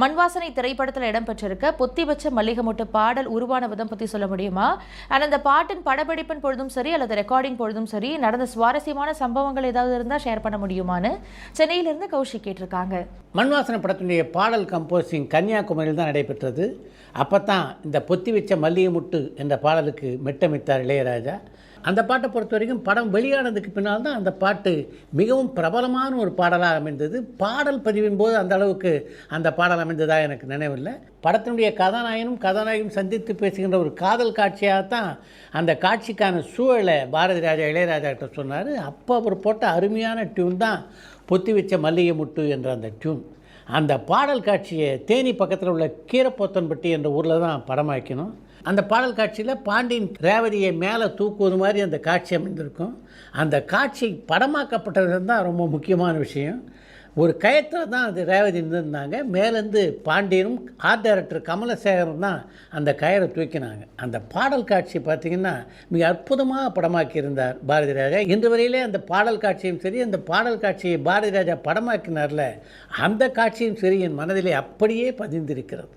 மண்வாசனை திரைப்படத்தில் இடம்பெற்றிருக்க பொத்தி வச்ச மல்லிகை மொட்டு பாடல் உருவான விதம் பற்றி சொல்ல முடியுமா? அந்த பாட்டின் படப்பிடிப்பின் பொழுதும் சரி அல்லது ரெக்கார்டிங் பொழுதும் சரி நடந்த சுவாரஸ்யமான சம்பவங்கள் ஏதாவது இருந்தால் ஷேர் பண்ண முடியுமான்னு சென்னையிலிருந்து கௌஷிக் கேட்டிருக்காங்க. மண்வாசனை படத்தினுடைய பாடல் கம்போசிங் கன்னியாகுமரியில் தான் நடைபெற்றது. அப்போ தான் இந்த பொத்தி வச்ச மல்லிகை முட்டு என்ற பாடலுக்கு மெட்டமிட்டார் இளையராஜா. அந்த பாட்டை பொறுத்த வரைக்கும் படம் வெளியானதுக்கு பின்னால் தான் அந்த பாட்டு மிகவும் பிரபலமான ஒரு பாடலாக அமைந்தது. பாடல் பதிவின் போது அந்த அளவுக்கு அந்த பாடல் அமைந்ததாக எனக்கு நினைவில்லை. படத்தினுடைய கதாநாயகனும் சந்தித்து பேசுகின்ற ஒரு காதல் காட்சியாகத்தான் அந்த காட்சிக்கான சூழலை பாரதி ராஜா இளையராஜா கிட்ட சொன்னார். அப்போ அவர் போட்ட அருமையான டியூன் தான் பொத்தி வச்ச மல்லிகை முட்டு என்ற அந்த டியூன். அந்த பாடல் காட்சியை தேனி பக்கத்தில் உள்ள கீரப்போத்தன்பட்டி என்ற ஊரில் தான் படமாக்கணும். அந்த பாடல் காட்சியில் பாண்டியன் ரேவதியை மேலே தூக்குவது மாதிரி அந்த காட்சி அமைந்திருக்கும். அந்த காட்சி படமாக்கப்பட்டது தான் ரொம்ப முக்கியமான விஷயம். ஒரு கயத்தில் தான் அது ரேவதி இருந்திருந்தாங்க. மேலேருந்து பாண்டியனும் ஆர்ட் டைரக்டர் கமலசேகரும் தான் அந்த கயரை தூக்கினாங்க. அந்த பாடல் காட்சி பார்த்திங்கன்னா மிக அற்புதமாக படமாக்கியிருந்தார் பாரதி ராஜா. இன்று வரையிலே அந்த பாடல் காட்சியும் சரி, அந்த பாடல் காட்சியை பாரதி ராஜா படமாக்கினார்ல, அந்த காட்சியும் சரி என் மனதிலே அப்படியே பதிந்திருக்கிறது.